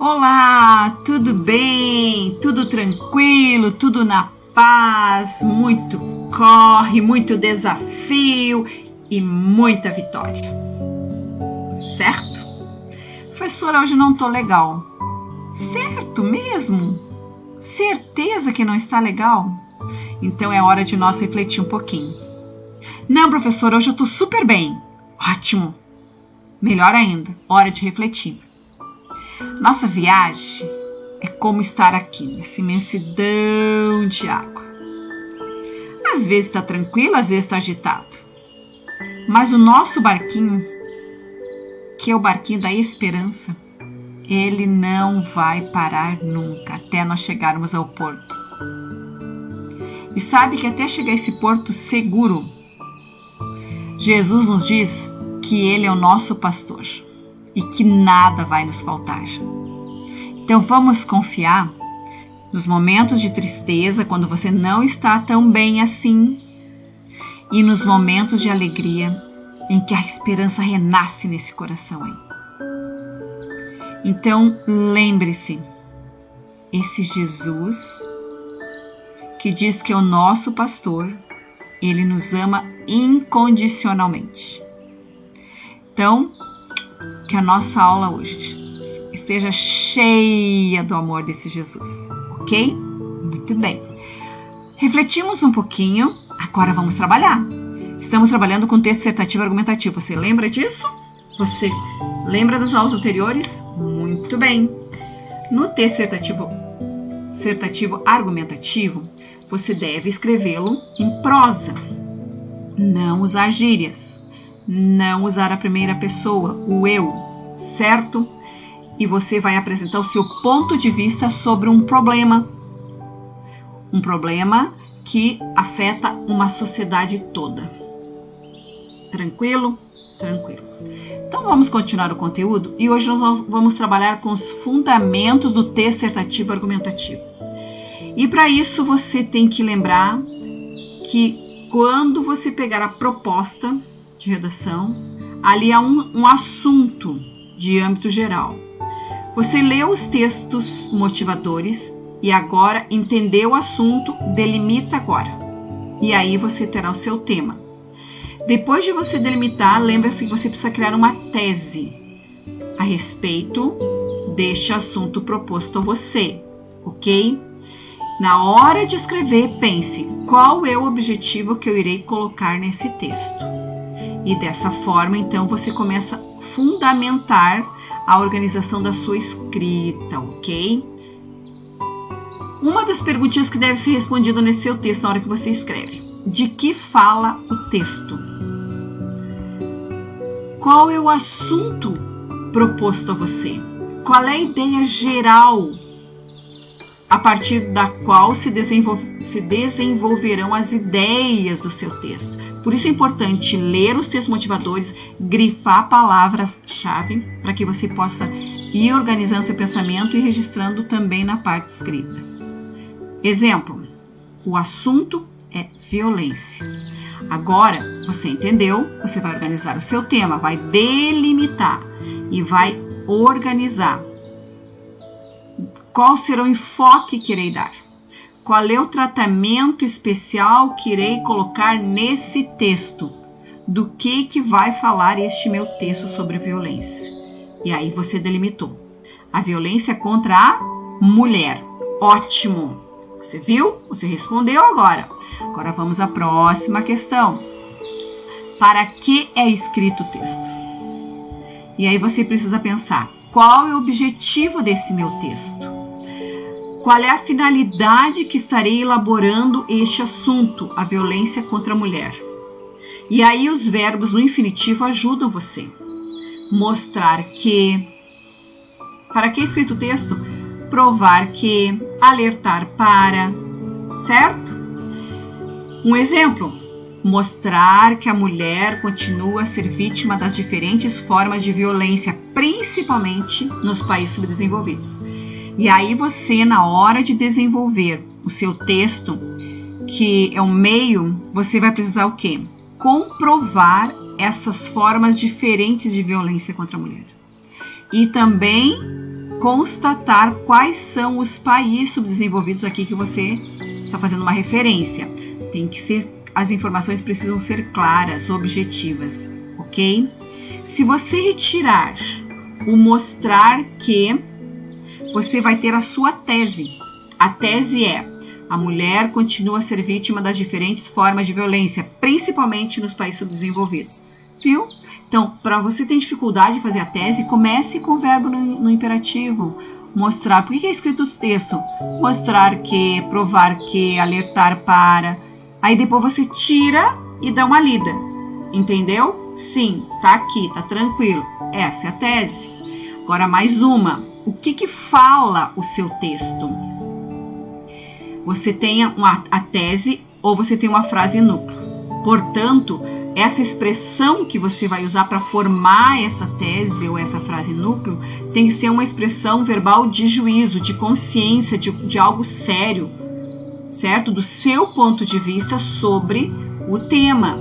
Olá, tudo bem? Tudo tranquilo? Tudo na paz? Muito corre, muito desafio e muita vitória. Certo? Professora, hoje não tô legal. Certo mesmo? Certeza que não está legal? Então é hora de nós refletir um pouquinho. Não, professora, hoje eu tô super bem. Ótimo! Melhor ainda, hora de refletir. Nossa viagem é como estar aqui, nessa imensidão de água. Às vezes está tranquilo, às vezes está agitado. Mas o nosso barquinho, que é o barquinho da esperança, ele não vai parar nunca, até nós chegarmos ao porto. E sabe que até chegar a esse porto seguro, Jesus nos diz que Ele é o nosso pastor e que nada vai nos faltar. Então vamos confiar nos momentos de tristeza, quando você não está tão bem assim, e nos momentos de alegria, em que a esperança renasce nesse coração aí. Então lembre-se, esse Jesus que diz que é o nosso pastor, Ele nos ama incondicionalmente. Então, que a nossa aula hoje esteja cheia do amor desse Jesus, ok? Muito bem. Refletimos um pouquinho, agora vamos trabalhar. Estamos trabalhando com texto dissertativo argumentativo. Você lembra disso? Você lembra das aulas anteriores? Muito bem. No texto dissertativo argumentativo, você deve escrevê-lo em prosa. Não usar gírias. Não usar a primeira pessoa, o eu, certo? E você vai apresentar o seu ponto de vista sobre um problema. Um problema que afeta uma sociedade toda. Tranquilo? Tranquilo. Então vamos continuar o conteúdo e hoje nós vamos trabalhar com os fundamentos do texto dissertativo argumentativo. E para isso você tem que lembrar que quando você pegar a proposta de redação, ali há um assunto de âmbito geral. Você lê os textos motivadores e agora entendeu o assunto, delimita agora. E aí você terá o seu tema. Depois de você delimitar, lembre-se que você precisa criar uma tese a respeito deste assunto proposto a você, ok? Na hora de escrever, pense qual é o objetivo que eu irei colocar nesse texto. E dessa forma, então, você começa a fundamentar a organização da sua escrita, ok? Uma das perguntinhas que deve ser respondida nesse seu texto na hora que você escreve. De que fala o texto? Qual é o assunto proposto a você? Qual é a ideia geral a partir da qual se desenvolverão as ideias do seu texto? Por isso é importante ler os textos motivadores, grifar palavras-chave para que você possa ir organizando seu pensamento e registrando também na parte escrita. Exemplo, o assunto é violência. Agora, você entendeu, você vai organizar o seu tema, vai delimitar e vai organizar. Qual será o enfoque que irei dar? Qual é o tratamento especial que irei colocar nesse texto? Do que vai falar este meu texto sobre violência? E aí você delimitou. A violência contra a mulher. Ótimo! Você viu? Você respondeu agora. Agora vamos à próxima questão. Para que é escrito o texto? E aí você precisa pensar, qual é o objetivo desse meu texto? Qual é a finalidade que estarei elaborando este assunto, a violência contra a mulher? E aí os verbos no infinitivo ajudam você. Mostrar que. Para que é escrito o texto? Provar que, alertar para, certo? Um exemplo, mostrar que a mulher continua a ser vítima das diferentes formas de violência, principalmente nos países subdesenvolvidos. E aí você, na hora de desenvolver o seu texto, que é um meio, você vai precisar o quê? Comprovar essas formas diferentes de violência contra a mulher. E também constatar quais são os países subdesenvolvidos aqui que você está fazendo uma referência. Tem que ser, as informações precisam ser claras, objetivas, ok? Se você retirar o mostrar que, você vai ter a sua tese. A tese é: a mulher continua a ser vítima das diferentes formas de violência, principalmente nos países subdesenvolvidos. Viu? Então, para você ter dificuldade de fazer a tese, comece com o verbo no imperativo. Mostrar. Por que é escrito o texto? Mostrar que, provar que, alertar para. Aí depois você tira e dá uma lida. Entendeu? Sim, tá aqui, tá tranquilo. Essa é a tese. Agora mais uma. O que fala o seu texto? Você tem a tese ou você tem uma frase núcleo. Portanto, essa expressão que você vai usar para formar essa tese ou essa frase núcleo tem que ser uma expressão verbal de juízo, de consciência, de algo sério, certo? Do seu ponto de vista sobre o tema.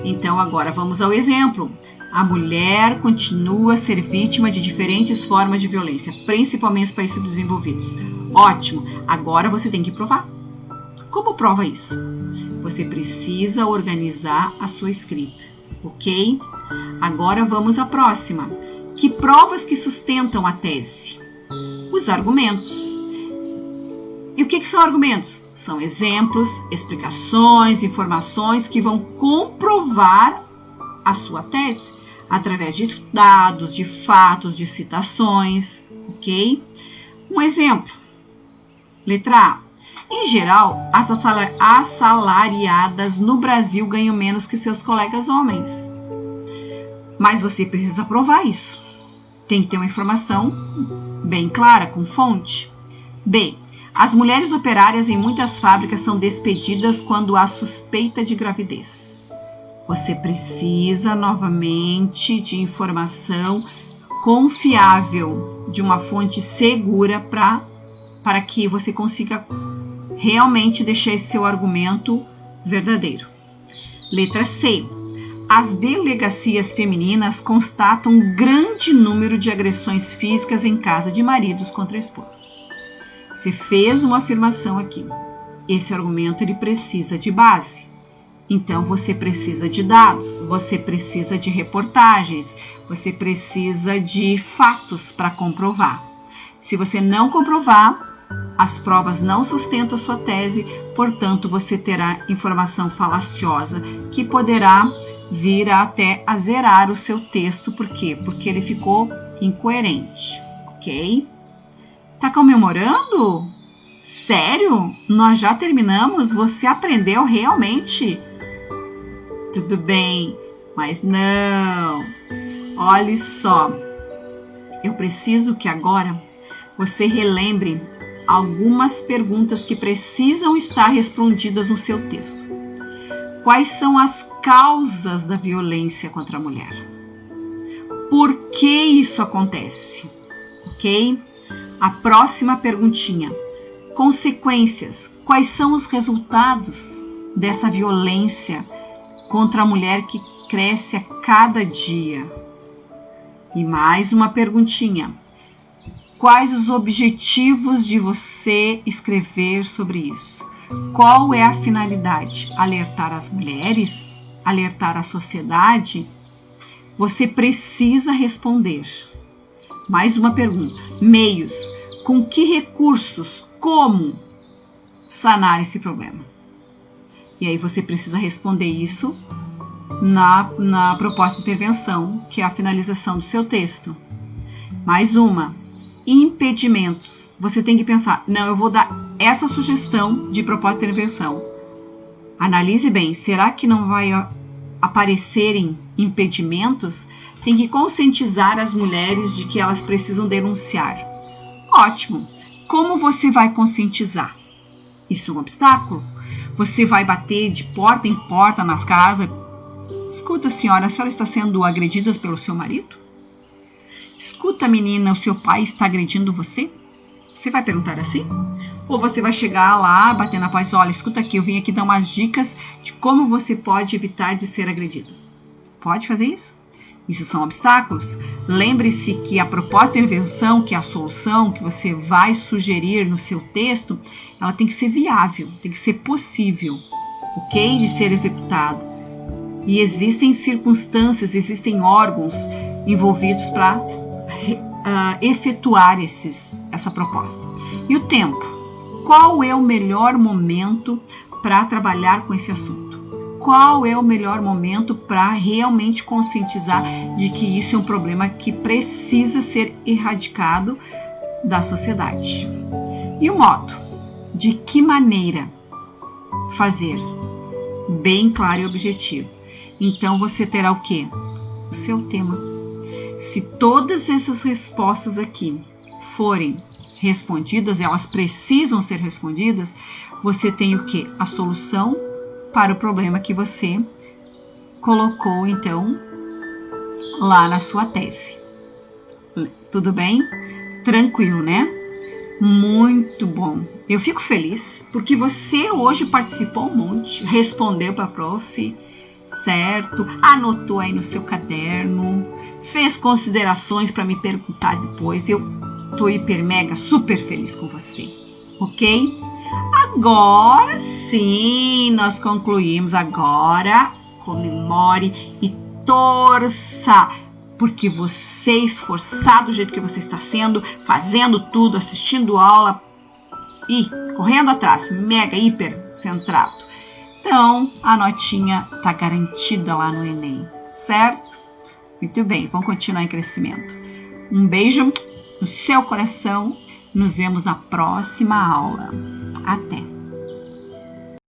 Então, agora vamos ao exemplo. A mulher continua a ser vítima de diferentes formas de violência, principalmente nos países subdesenvolvidos. Ótimo! Agora você tem que provar. Como prova isso? Você precisa organizar a sua escrita, ok? Agora vamos à próxima. Que provas que sustentam a tese? Os argumentos. E o que são argumentos? São exemplos, explicações, informações que vão comprovar a sua tese através de dados, de fatos, de citações, ok? Um exemplo. Letra A. Em geral, as assalariadas no Brasil ganham menos que seus colegas homens. Mas você precisa provar isso. Tem que ter uma informação bem clara, com fonte. B. As mulheres operárias em muitas fábricas são despedidas quando há suspeita de gravidez. Você precisa, novamente, de informação confiável, de uma fonte segura para que você consiga realmente deixar esse seu argumento verdadeiro. Letra C. As delegacias femininas constatam um grande número de agressões físicas em casa de maridos contra a esposa. Você fez uma afirmação aqui. Esse argumento ele precisa de base. Então, você precisa de dados, você precisa de reportagens, você precisa de fatos para comprovar. Se você não comprovar, as provas não sustentam a sua tese, portanto, você terá informação falaciosa que poderá vir até a zerar o seu texto. Por quê? Porque ele ficou incoerente, ok? Tá comemorando? Sério? Nós já terminamos? Você aprendeu realmente? Tudo bem, mas não. Olhe só, eu preciso que agora você relembre algumas perguntas que precisam estar respondidas no seu texto. Quais são as causas da violência contra a mulher? Por que isso acontece? Ok? A próxima perguntinha. Consequências. Quais são os resultados dessa violência contra a mulher que cresce a cada dia? E mais uma perguntinha. Quais os objetivos de você escrever sobre isso? Qual é a finalidade? Alertar as mulheres? Alertar a sociedade? Você precisa responder. Mais uma pergunta. Meios. Com que recursos? Como sanar esse problema? E aí você precisa responder isso na proposta de intervenção, que é a finalização do seu texto. Mais uma. Impedimentos. Você tem que pensar, não, eu vou dar essa sugestão de proposta de intervenção. Analise bem, será que não vai aparecerem impedimentos? Tem que conscientizar as mulheres de que elas precisam denunciar. Ótimo. Como você vai conscientizar? Isso é um obstáculo? Você vai bater de porta em porta nas casas? Escuta, senhora, a senhora está sendo agredida pelo seu marido? Escuta, menina, o seu pai está agredindo você? Você vai perguntar assim? Ou você vai chegar lá, bater na porta e dizer, olha, escuta aqui, eu vim aqui dar umas dicas de como você pode evitar de ser agredido. Pode fazer isso? Isso são obstáculos. Lembre-se que a proposta de intervenção, que é a solução que você vai sugerir no seu texto, ela tem que ser viável, tem que ser possível, ok? De ser executada. E existem circunstâncias, existem órgãos envolvidos para efetuar essa proposta. E o tempo? Qual é o melhor momento para trabalhar com esse assunto? Qual é o melhor momento para realmente conscientizar de que isso é um problema que precisa ser erradicado da sociedade? E o modo? De que maneira fazer? Bem claro e objetivo. Então você terá o quê? O seu tema. Se todas essas respostas aqui forem respondidas, elas precisam ser respondidas, você tem o quê? A solução para o problema que você colocou, então, lá na sua tese. Tudo bem? Tranquilo, né? Muito bom. Eu fico feliz porque você hoje participou um monte, respondeu para a prof, certo? Anotou aí no seu caderno, fez considerações para me perguntar depois. Eu tô hiper mega super feliz com você, ok? Agora sim, nós concluímos. Agora comemore e torça, porque você esforçado do jeito que você está sendo, fazendo tudo, assistindo aula e correndo atrás, mega hiper centrado. Então, a notinha tá garantida lá no Enem, certo? Muito bem, vamos continuar em crescimento. Um beijo no seu coração. Nos vemos na próxima aula. Até!